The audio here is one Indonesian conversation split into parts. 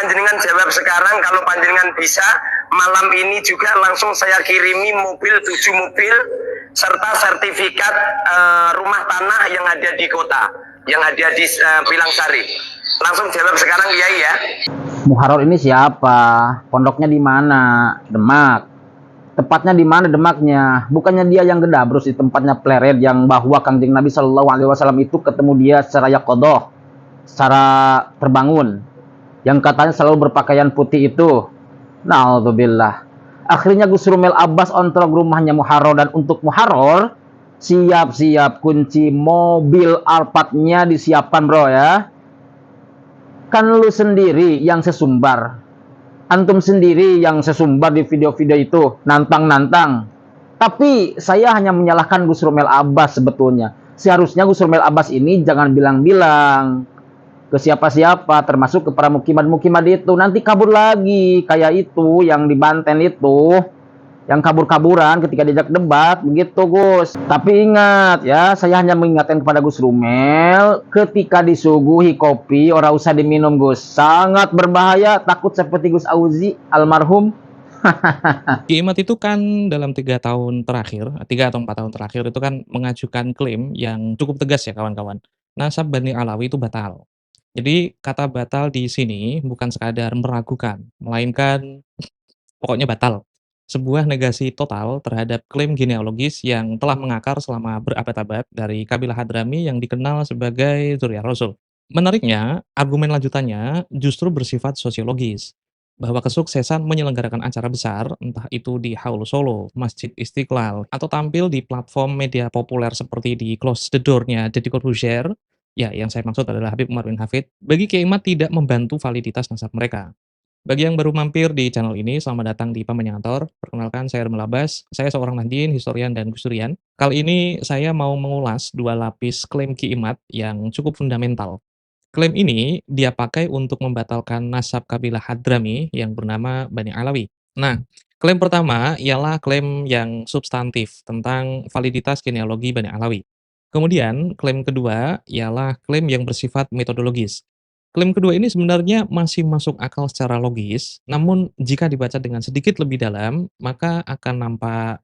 panjenengan jawab sekarang, kalau panjenengan bisa malam ini juga langsung saya kirimi mobil, 7 mobil serta sertifikat rumah tanah yang ada di kota, yang ada di Pilang Sari. Langsung jawab sekarang Kiai ya. Muharrar ini siapa? Pondoknya di mana? Demak. Tepatnya di mana Demaknya? Bukannya dia yang gedabrus di tempatnya Pleret yang bahwa Kangjeng Nabi Shallallahu Alaihi Wasallam itu ketemu dia secara yaqodoh, secara terbangun, yang katanya selalu berpakaian putih itu. Na'udzubillah. Akhirnya Gus Rumel Abbas ontrok rumahnya Muharrar, dan untuk Muharrar siap-siap kunci mobil Alphardnya disiapkan bro ya. Kan lu sendiri yang sesumbar, antum sendiri yang sesumbar di video-video itu, nantang-nantang. Tapi saya hanya menyalahkan Gus Rumel Abbas sebetulnya. Seharusnya Gus Rumel Abbas ini jangan bilang-bilang ke siapa-siapa, termasuk ke para mukimat-mukimat itu. Nanti kabur lagi, kayak itu yang di Banten itu, yang kabur-kaburan ketika diajak debat, begitu Gus. Tapi ingat ya, saya hanya mengingatkan kepada Gus Rumel, ketika disuguhi kopi, ora usah diminum Gus. Sangat berbahaya, takut seperti Gus Auzi almarhum. Ki Imad itu kan dalam 3 tahun terakhir, 3 atau 4 tahun terakhir itu kan mengajukan klaim yang cukup tegas ya kawan-kawan. Nasab Bani Alawi itu batal. Jadi kata batal di sini bukan sekadar meragukan, melainkan pokoknya batal. Sebuah negasi total terhadap klaim genealogis yang telah mengakar selama berabad-abad dari kabilah Hadrami yang dikenal sebagai Dzurriyyah Rasul. Menariknya, argumen lanjutannya justru bersifat sosiologis, bahwa kesuksesan menyelenggarakan acara besar, entah itu di Haul Solo, Masjid Istiqlal, atau tampil di platform media populer seperti di Close the Door-nya Deddy Corbuzier, ya yang saya maksud adalah Habib Umar bin Hafid, bagi Kiai Imad tidak membantu validitas nasab mereka. Bagi yang baru mampir di channel ini, selamat datang di Pamenyantor. Perkenalkan, saya Rumel Abbas. Saya seorang Nahdien, historian, dan Gusdurian. Kali ini saya mau mengulas 2 lapis klaim Ki Imad yang cukup fundamental. Klaim ini dia pakai untuk membatalkan nasab kabilah Hadrami yang bernama Bani Alawi. Nah, klaim pertama ialah klaim yang substantif tentang validitas genealogi Bani Alawi. Kemudian, klaim kedua ialah klaim yang bersifat metodologis. Klaim kedua ini sebenarnya masih masuk akal secara logis, namun jika dibaca dengan sedikit lebih dalam, maka akan nampak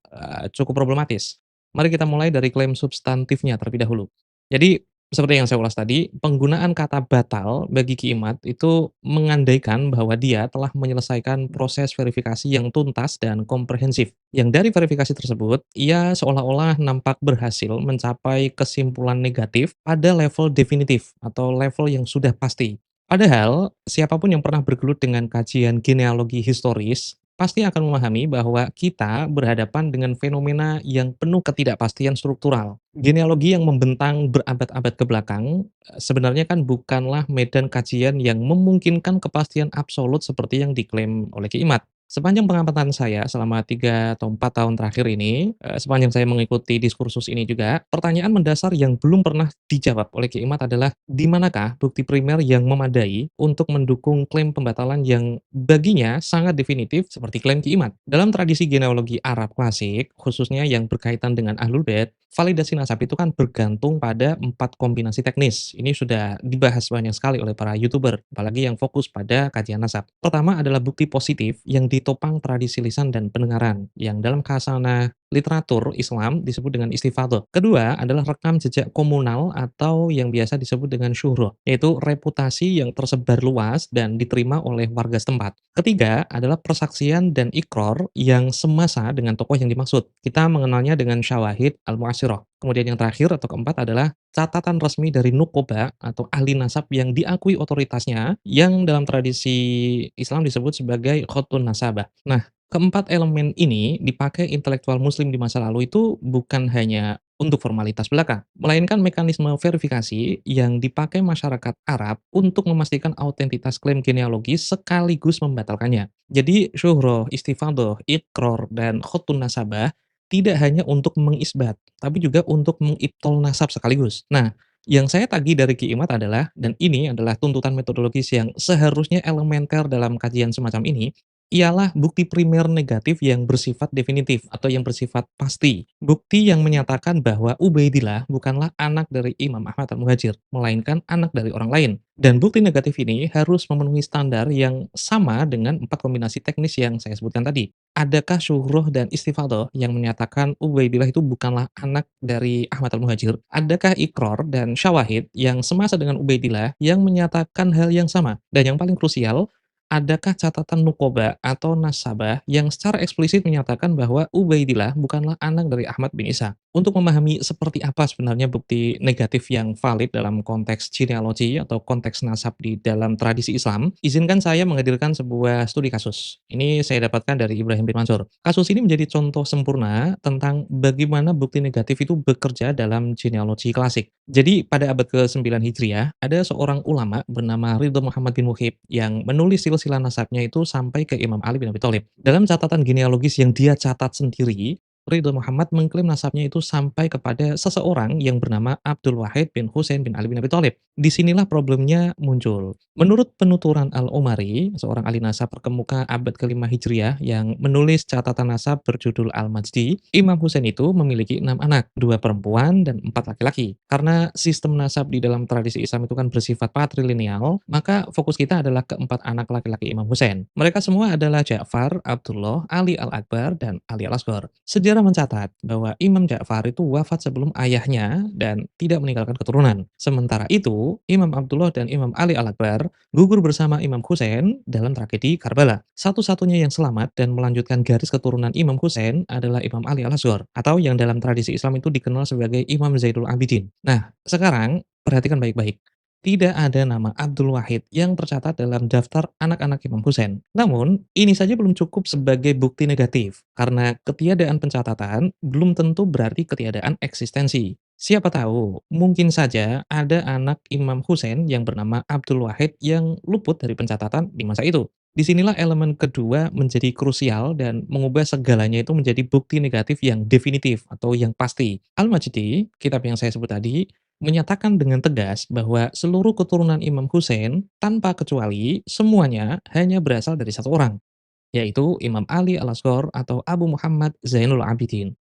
cukup problematis. Mari kita mulai dari klaim substantifnya terlebih dahulu. Jadi, seperti yang saya ulas tadi, penggunaan kata batal bagi Ki Imad itu mengandaikan bahwa dia telah menyelesaikan proses verifikasi yang tuntas dan komprehensif. Yang dari verifikasi tersebut, ia seolah-olah nampak berhasil mencapai kesimpulan negatif pada level definitif atau level yang sudah pasti. Padahal, siapapun yang pernah bergelut dengan kajian genealogi historis, pasti akan memahami bahwa kita berhadapan dengan fenomena yang penuh ketidakpastian struktural. Genealogi yang membentang berabad-abad ke belakang, sebenarnya kan bukanlah medan kajian yang memungkinkan kepastian absolut seperti yang diklaim oleh Ki Imad. Sepanjang pengamatan saya selama 3 atau 4 tahun terakhir ini, sepanjang saya mengikuti diskursus ini juga, pertanyaan mendasar yang belum pernah dijawab oleh Ki Imad adalah, di manakah bukti primer yang memadai untuk mendukung klaim pembatalan yang baginya sangat definitif seperti klaim Ki Imad. Dalam tradisi genealogi Arab klasik, khususnya yang berkaitan dengan Ahlul Bait, validasi nasab itu kan bergantung pada 4 kombinasi teknis. Ini sudah dibahas banyak sekali oleh para YouTuber, apalagi yang fokus pada kajian nasab. Pertama adalah bukti positif yang ditopang tradisi lisan dan pendengaran, yang dalam khasana literatur Islam disebut dengan istifadhah. Kedua adalah rekam jejak komunal atau yang biasa disebut dengan syuhroh, yaitu reputasi yang tersebar luas dan diterima oleh warga setempat. Ketiga adalah persaksian dan ikror yang semasa dengan tokoh yang dimaksud. Kita mengenalnya dengan syawahid al-mu'asyirah. Kemudian yang terakhir atau keempat adalah catatan resmi dari nukoba atau ahli nasab yang diakui otoritasnya, yang dalam tradisi Islam disebut sebagai khotun nasabah. Nah, keempat elemen ini dipakai intelektual muslim di masa lalu itu bukan hanya untuk formalitas belaka, melainkan mekanisme verifikasi yang dipakai masyarakat Arab untuk memastikan autentitas klaim genealogi sekaligus membatalkannya. Jadi syuhroh, istifadhah, iqror, dan khotun nasabah tidak hanya untuk mengisbat, tapi juga untuk mengibtol nasab sekaligus. Nah, yang saya tagih dari Ki Imad adalah, dan ini adalah tuntutan metodologis yang seharusnya elementer dalam kajian semacam ini, ialah bukti primer negatif yang bersifat definitif atau yang bersifat pasti. Bukti yang menyatakan bahwa Ubaidillah bukanlah anak dari Imam Ahmad Al-Muhajir, melainkan anak dari orang lain. Dan bukti negatif ini harus memenuhi standar yang sama dengan 4 kombinasi teknis yang saya sebutkan tadi. Adakah syuhroh dan istifadhah yang menyatakan Ubaidillah itu bukanlah anak dari Ahmad Al-Muhajir? Adakah ikror dan syawahid yang semasa dengan Ubaidillah yang menyatakan hal yang sama? Dan yang paling krusial, adakah catatan nukoba atau nasabah yang secara eksplisit menyatakan bahwa Ubaidillah bukanlah anak dari Ahmad bin Isa? Untuk memahami seperti apa sebenarnya bukti negatif yang valid dalam konteks genealogi atau konteks nasab di dalam tradisi Islam, izinkan saya menghadirkan sebuah studi kasus. Ini saya dapatkan dari Ibrahim bin Mansur. Kasus ini menjadi contoh sempurna tentang bagaimana bukti negatif itu bekerja dalam genealogi klasik. Jadi pada abad ke-9 Hijriah, ada seorang ulama bernama Ridho Muhammad bin Muhib yang menulis silsilah nasabnya itu sampai ke Imam Ali bin Abi Thalib. Dalam catatan genealogis yang dia catat sendiri, Ridho Muhammad mengklaim nasabnya itu sampai kepada seseorang yang bernama Abdul Wahid bin Husain bin Ali bin Abi Thalib. Disinilah problemnya muncul. Menurut penuturan Al-Umari, seorang ahli nasab terkemuka abad ke-5 Hijriah yang menulis catatan nasab berjudul Al-Majdi, Imam Husain itu memiliki 6 anak, 2 perempuan dan 4 laki-laki. Karena sistem nasab di dalam tradisi Islam itu kan bersifat patrilineal, maka fokus kita adalah keempat anak laki-laki Imam Husain. Mereka semua adalah Ja'far, Abdullah, Ali Al-Akbar, dan Ali Al-Asghar. Sejarah mencatat bahwa Imam Ja'far itu wafat sebelum ayahnya dan tidak meninggalkan keturunan. Sementara itu, Imam Abdullah dan Imam Ali Al-Akbar gugur bersama Imam Husain dalam tragedi Karbala. Satu-satunya yang selamat dan melanjutkan garis keturunan Imam Husain adalah Imam Ali Al-Asghar, atau yang dalam tradisi Islam itu dikenal sebagai Imam Zainul Abidin. Nah, sekarang perhatikan baik-baik. Tidak ada nama Abdul Wahid yang tercatat dalam daftar anak-anak Imam Husain. Namun, ini saja belum cukup sebagai bukti negatif, karena ketiadaan pencatatan belum tentu berarti ketiadaan eksistensi. Siapa tahu, mungkin saja ada anak Imam Husain yang bernama Abdul Wahid yang luput dari pencatatan di masa itu. Disinilah elemen kedua menjadi krusial dan mengubah segalanya itu menjadi bukti negatif yang definitif atau yang pasti. Al-Majdi, kitab yang saya sebut tadi, menyatakan dengan tegas bahwa seluruh keturunan Imam Husain tanpa kecuali semuanya hanya berasal dari satu orang, yaitu Imam Ali Al-Asghar atau Abu Muhammad Zainul Abidin.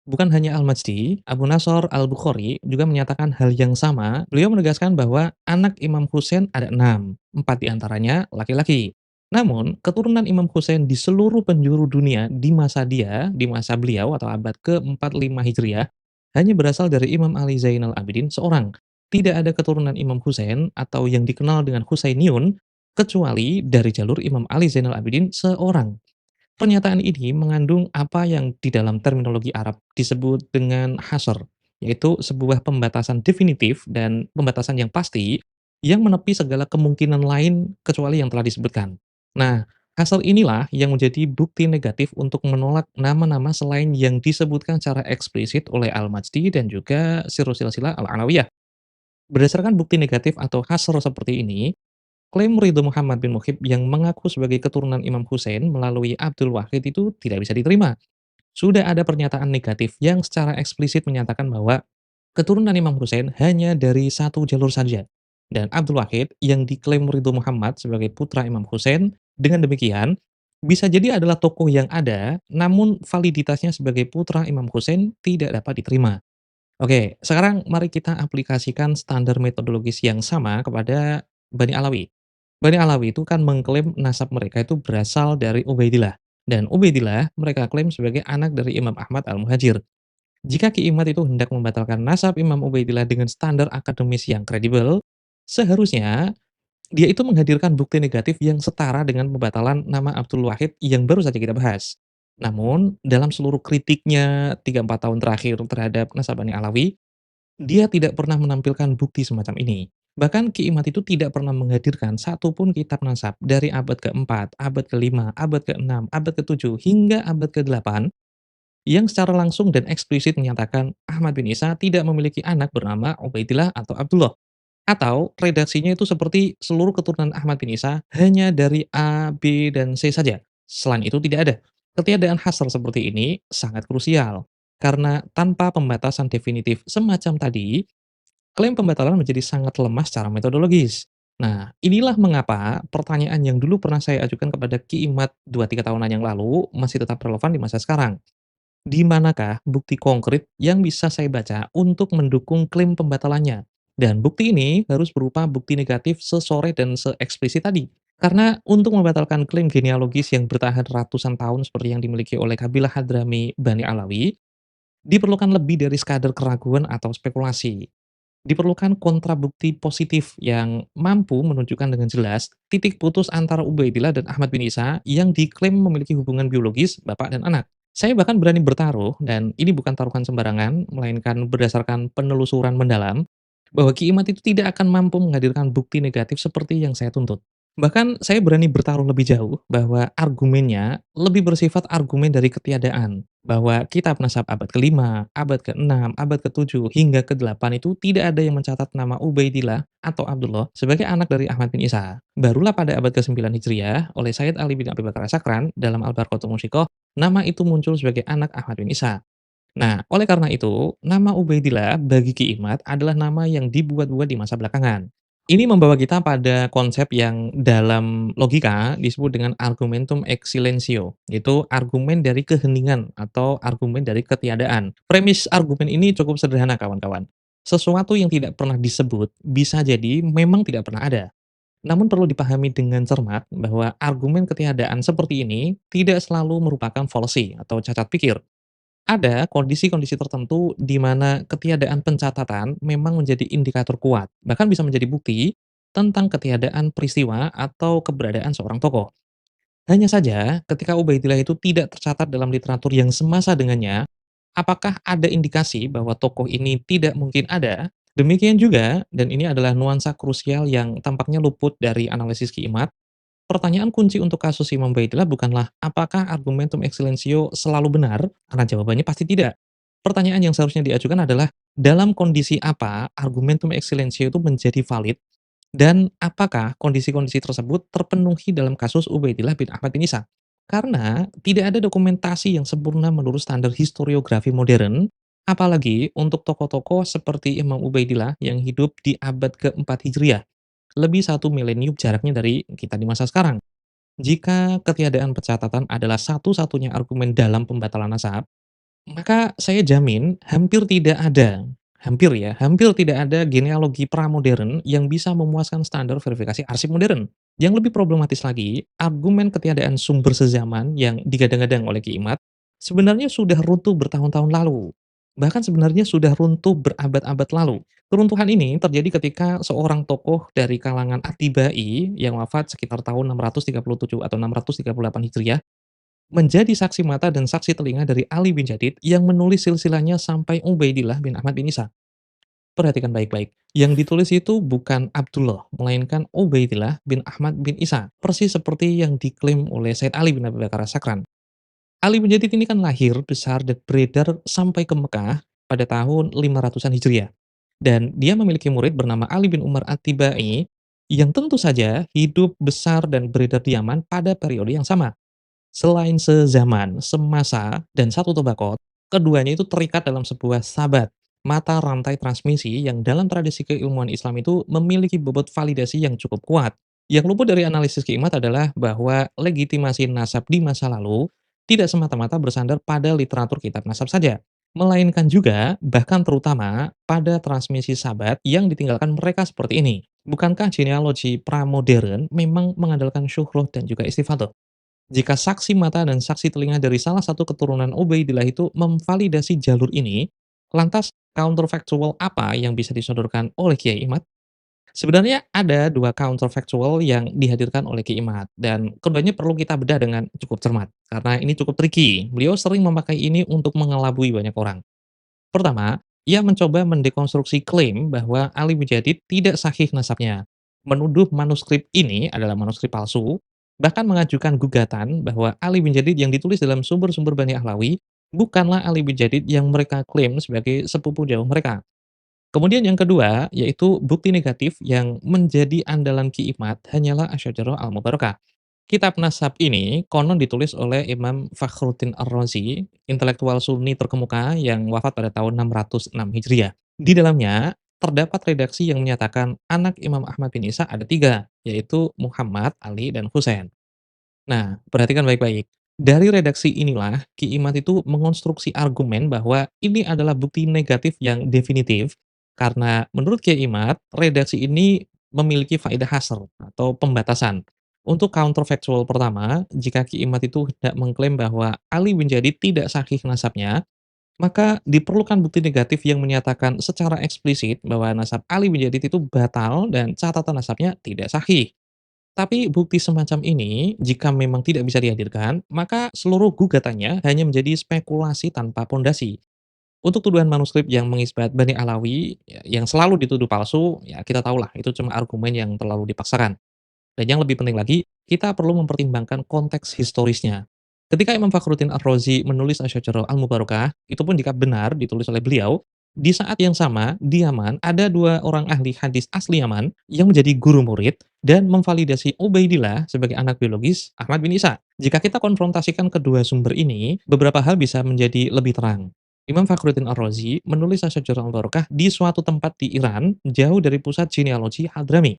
Bukan hanya Al-Majdi, Abu Nasr Al-Bukhari juga menyatakan hal yang sama. Beliau menegaskan bahwa anak Imam Husain ada 6, 4 diantaranya laki-laki. Namun, keturunan Imam Husain di seluruh penjuru dunia di masa beliau atau abad ke-45 Hijriah, hanya berasal dari Imam Ali Zainal Abidin seorang. Tidak ada keturunan Imam Husain atau yang dikenal dengan Husainiyun, kecuali dari jalur Imam Ali Zainal Abidin seorang. Pernyataan ini mengandung apa yang di dalam terminologi Arab disebut dengan hasr, yaitu sebuah pembatasan definitif dan pembatasan yang pasti yang menepi segala kemungkinan lain kecuali yang telah disebutkan. Nah, hasr inilah yang menjadi bukti negatif untuk menolak nama-nama selain yang disebutkan secara eksplisit oleh Al-Majdi dan juga Sirrus Silsilah Al-Alawiyah. Berdasarkan bukti negatif atau hasr seperti ini, klaim Ridho Muhammad bin Muhib yang mengaku sebagai keturunan Imam Husain melalui Abdul Wahid itu tidak bisa diterima. Sudah ada pernyataan negatif yang secara eksplisit menyatakan bahwa keturunan Imam Husain hanya dari satu jalur saja. Dan Abdul Wahid yang diklaim Ridho Muhammad sebagai putra Imam Husain, dengan demikian bisa jadi adalah tokoh yang ada, namun validitasnya sebagai putra Imam Husain tidak dapat diterima. Oke, sekarang mari kita aplikasikan standar metodologis yang sama kepada Bani Alawi. Bani Alawi itu kan mengklaim nasab mereka itu berasal dari Ubaidillah. Dan Ubaidillah mereka klaim sebagai anak dari Imam Ahmad Al-Muhajir. Jika Ki Imad itu hendak membatalkan nasab Imam Ubaidillah dengan standar akademis yang kredibel, seharusnya dia itu menghadirkan bukti negatif yang setara dengan pembatalan nama Abdul Wahid yang baru saja kita bahas. Namun, dalam seluruh kritiknya 3-4 tahun terakhir terhadap nasab Bani Alawi, dia tidak pernah menampilkan bukti semacam ini. Bahkan Ki Imad itu tidak pernah menghadirkan satupun kitab nasab dari abad keempat, abad kelima, abad keenam, abad ketujuh, hingga abad ke-8 yang secara langsung dan eksplisit menyatakan Ahmad bin Isa tidak memiliki anak bernama Ubaidillah atau Abdullah. Atau redaksinya itu seperti seluruh keturunan Ahmad bin Isa hanya dari A, B, dan C saja. Selain itu tidak ada. Ketiadaan hasr seperti ini sangat krusial. Karena tanpa pembatasan definitif semacam tadi, klaim pembatalan menjadi sangat lemah secara metodologis. Nah, inilah mengapa pertanyaan yang dulu pernah saya ajukan kepada Ki Imad 2, 3 tahunan yang lalu masih tetap relevan di masa sekarang. Di manakah bukti konkret yang bisa saya baca untuk mendukung klaim pembatalannya? Dan bukti ini harus berupa bukti negatif sesore dan seeksplisit tadi. Karena untuk membatalkan klaim genealogis yang bertahan ratusan tahun seperti yang dimiliki oleh kabilah Hadrami Bani Alawi, diperlukan lebih dari sekadar keraguan atau spekulasi. Diperlukan kontrabukti positif yang mampu menunjukkan dengan jelas titik putus antara Ubaidillah dan Ahmad bin Isa yang diklaim memiliki hubungan biologis bapak dan anak. Saya bahkan berani bertaruh, dan ini bukan taruhan sembarangan, melainkan berdasarkan penelusuran mendalam, bahwa Ki Imad itu tidak akan mampu menghadirkan bukti negatif seperti yang saya tuntut. Bahkan saya berani bertaruh lebih jauh bahwa argumennya lebih bersifat argumen dari ketiadaan, bahwa kitab nasab abad ke-5, abad ke-6, abad ke-7, hingga ke-8 itu tidak ada yang mencatat nama Ubaidillah atau Abdullah sebagai anak dari Ahmad bin Isa. Barulah pada abad ke-9 Hijriah oleh Sayyid Ali bin Abi Bakar As-Sakran dalam Al-Barqatul Musyikoh, nama itu muncul sebagai anak Ahmad bin Isa. Nah, oleh karena itu, nama Ubaidillah bagi Ki Imad adalah nama yang dibuat-buat di masa belakangan. Ini membawa kita pada konsep yang dalam logika disebut dengan argumentum ex silentio, yaitu argumen dari keheningan atau argumen dari ketiadaan. Premis argumen ini cukup sederhana, kawan-kawan. Sesuatu yang tidak pernah disebut bisa jadi memang tidak pernah ada. Namun perlu dipahami dengan cermat bahwa argumen ketiadaan seperti ini tidak selalu merupakan fallacy atau cacat pikir. Ada kondisi-kondisi tertentu di mana ketiadaan pencatatan memang menjadi indikator kuat, bahkan bisa menjadi bukti tentang ketiadaan peristiwa atau keberadaan seorang tokoh. Hanya saja, ketika Ubaidillah itu tidak tercatat dalam literatur yang semasa dengannya, apakah ada indikasi bahwa tokoh ini tidak mungkin ada? Demikian juga, dan ini adalah nuansa krusial yang tampaknya luput dari analisis Ki Imad, pertanyaan kunci untuk kasus Imam Baidillah bukanlah apakah argumentum excellentio selalu benar, karena jawabannya pasti tidak. Pertanyaan yang seharusnya diajukan adalah, dalam kondisi apa argumentum excellentio itu menjadi valid, dan apakah kondisi-kondisi tersebut terpenuhi dalam kasus Ubaidillah bin Ahmad bin Isa? Karena tidak ada dokumentasi yang sempurna menurut standar historiografi modern, apalagi untuk tokoh-tokoh seperti Imam Ubaidillah yang hidup di abad keempat Hijriah, lebih 1 milenium jaraknya dari kita di masa sekarang. Jika ketiadaan pencatatan adalah satu-satunya argumen dalam pembatalan nasab, maka saya jamin hampir tidak ada genealogi pramodern yang bisa memuaskan standar verifikasi arsip modern. Yang lebih problematis lagi, argumen ketiadaan sumber sezaman yang digadang-gadang oleh Ki Imad sebenarnya sudah runtuh bertahun-tahun lalu. Bahkan sebenarnya sudah runtuh berabad-abad lalu. Keruntuhan ini terjadi ketika seorang tokoh dari kalangan Atibai yang wafat sekitar tahun 637 atau 638 Hijriah menjadi saksi mata dan saksi telinga dari Ali bin Jadid yang menulis silsilahnya sampai Ubaidillah bin Ahmad bin Isa. Perhatikan baik-baik, yang ditulis itu bukan Abdullah, melainkan Ubaidillah bin Ahmad bin Isa, persis seperti yang diklaim oleh Said Ali bin Abi Bakar As-Sakran. Ali bin Jadid ini kan lahir, besar, dan beredar sampai ke Mekah pada tahun 500-an Hijriah. Dan dia memiliki murid bernama Ali bin Umar At-Tibai yang tentu saja hidup, besar, dan beredar di Yaman pada periode yang sama. Selain sezaman, semasa, dan satu tabaqat, keduanya itu terikat dalam sebuah sabat, mata rantai transmisi yang dalam tradisi keilmuan Islam itu memiliki bobot validasi yang cukup kuat. Yang luput dari analisis Kimat adalah bahwa legitimasi nasab di masa lalu tidak semata-mata bersandar pada literatur kitab nasab saja, melainkan juga, bahkan terutama, pada transmisi sabat yang ditinggalkan mereka seperti ini. Bukankah genealogi pramodern memang mengandalkan syuhroh dan juga istifadah? Jika saksi mata dan saksi telinga dari salah satu keturunan Ubaidillah itu memvalidasi jalur ini, lantas counterfactual apa yang bisa disodorkan oleh Kiai Imad? Sebenarnya ada dua counterfactual yang dihadirkan oleh Kiai Imad, dan keduanya perlu kita bedah dengan cukup cermat, karena ini cukup tricky. Beliau sering memakai ini untuk mengelabui banyak orang. Pertama, ia mencoba mendekonstruksi klaim bahwa Ali bin Jadid tidak sahih nasabnya, menuduh manuskrip ini adalah manuskrip palsu, bahkan mengajukan gugatan bahwa Ali bin Jadid yang ditulis dalam sumber-sumber Bani Ahlawi bukanlah Ali bin Jadid yang mereka klaim sebagai sepupu jauh mereka. Kemudian yang kedua, yaitu bukti negatif yang menjadi andalan Ki Imad hanyalah Asy-Syajarah Al-Mubarakah. Kitab nasab ini konon ditulis oleh Imam Fakhruddin Ar-Razi, intelektual Sunni terkemuka yang wafat pada tahun 606 Hijriah. Di dalamnya terdapat redaksi yang menyatakan anak Imam Ahmad bin Isa ada 3, yaitu Muhammad, Ali, dan Husain. Nah, perhatikan baik-baik. Dari redaksi inilah, Ki Imad itu mengonstruksi argumen bahwa ini adalah bukti negatif yang definitif, karena menurut Ki Imad, redaksi ini memiliki faedah hasr atau pembatasan. Untuk counterfactual pertama, jika Ki Imad itu hendak mengklaim bahwa Ali bin Jadid tidak sahih nasabnya, maka diperlukan bukti negatif yang menyatakan secara eksplisit bahwa nasab Ali bin Jadid itu batal dan catatan nasabnya tidak sahih. Tapi bukti semacam ini, jika memang tidak bisa dihadirkan, maka seluruh gugatannya hanya menjadi spekulasi tanpa pondasi. Untuk tuduhan manuskrip yang mengisbat Bani Alawi, yang selalu dituduh palsu, ya kita tahulah itu cuma argumen yang terlalu dipaksakan. Dan yang lebih penting lagi, kita perlu mempertimbangkan konteks historisnya. Ketika Imam Fakhruddin Ar-Razi menulis Asy-Syajarah Al-Mubarakah, itu pun jika benar ditulis oleh beliau, di saat yang sama di Yaman ada 2 orang ahli hadis asli Yaman yang menjadi guru murid dan memvalidasi Ubaidillah sebagai anak biologis Ahmad bin Isa. Jika kita konfrontasikan kedua sumber ini, beberapa hal bisa menjadi lebih terang. Imam Fakhruddin Ar-Razi menulis Asy-Syajarah Al-Mubarakah di suatu tempat di Iran, jauh dari pusat genealogi Hadrami.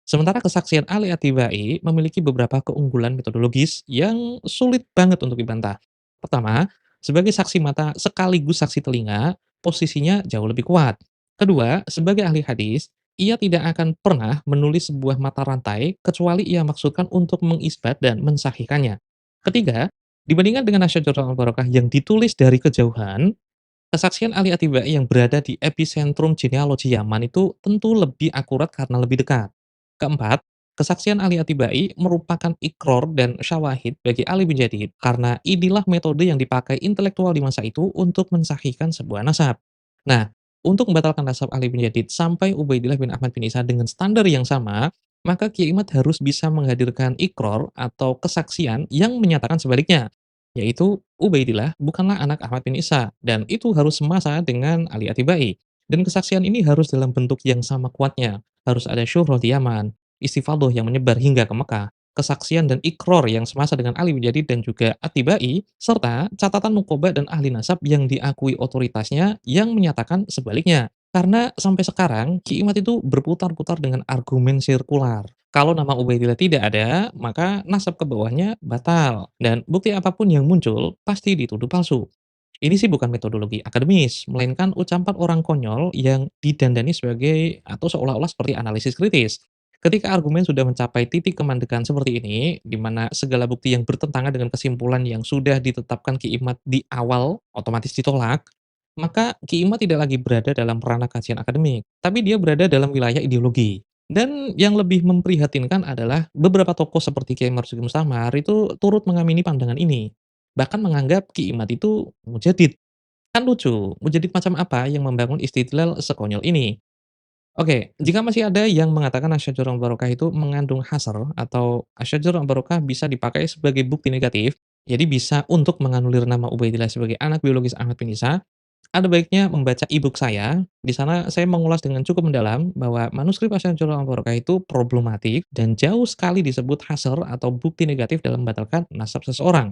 Sementara kesaksian Ali At-Tibai memiliki beberapa keunggulan metodologis yang sulit banget untuk dibantah. Pertama, sebagai saksi mata sekaligus saksi telinga, posisinya jauh lebih kuat. Kedua, sebagai ahli hadis, ia tidak akan pernah menulis sebuah mata rantai kecuali ia maksudkan untuk mengisbat dan mensahihkannya. Ketiga, dibandingkan dengan Asy-Syajarah Al-Barakah yang ditulis dari kejauhan, kesaksian Ali At-Tibai yang berada di epicentrum genealogi Yaman itu tentu lebih akurat karena lebih dekat. Keempat, kesaksian Ali At-Tibai merupakan ikror dan syawahid bagi Ali bin Jadid karena inilah metode yang dipakai intelektual di masa itu untuk mensahihkan sebuah nasab. Nah, untuk membatalkan nasab Ali bin Jadid sampai Ubaidillah bin Ahmad bin Isa dengan standar yang sama, maka Kiai Imad harus bisa menghadirkan ikror atau kesaksian yang menyatakan sebaliknya, yaitu Ubaidillah bukanlah anak Ahmad bin Isa dan itu harus semasa dengan Ali At-Tibai. Dan kesaksian ini harus dalam bentuk yang sama kuatnya, harus ada syuhrah di Yaman, istifadhah yang menyebar hingga ke Mekah, kesaksian dan ikror yang semasa dengan Ali bin Jadid dan juga At-Tibai, serta catatan nuqaba dan ahli nasab yang diakui otoritasnya yang menyatakan sebaliknya. Karena sampai sekarang, Ki Imad itu berputar-putar dengan argumen sirkular. Kalau nama Ubaidillah tidak ada, maka nasab ke bawahnya batal. Dan bukti apapun yang muncul, pasti dituduh palsu. Ini sih bukan metodologi akademis, melainkan ucapan orang konyol yang didandani sebagai atau seolah-olah seperti analisis kritis. Ketika argumen sudah mencapai titik kemandekan seperti ini, di mana segala bukti yang bertentangan dengan kesimpulan yang sudah ditetapkan Ki Imad di awal otomatis ditolak, maka Ki Imad tidak lagi berada dalam ranah kajian akademik, tapi dia berada dalam wilayah ideologi. Dan yang lebih memprihatinkan adalah beberapa tokoh seperti Kiai Marzuki Mustamar itu turut mengamini pandangan ini. Bahkan menganggap Ki Imad itu mujadid. Kan lucu, mujadid macam apa yang membangun istidlal sekonyol ini? Oke, jika masih ada yang mengatakan Asy-Syajarah Al-Barakah itu mengandung hasar atau Asy-Syajarah Al-Barakah bisa dipakai sebagai bukti negatif, jadi bisa untuk menganulir nama Ubaidillah sebagai anak biologis Ahmad bin Isa, ada baiknya membaca e-book saya. Di sana saya mengulas dengan cukup mendalam bahwa manuskrip Asy-Syajarah Al-Barakah itu problematik dan jauh sekali disebut hasar atau bukti negatif dalam membatalkan nasab seseorang.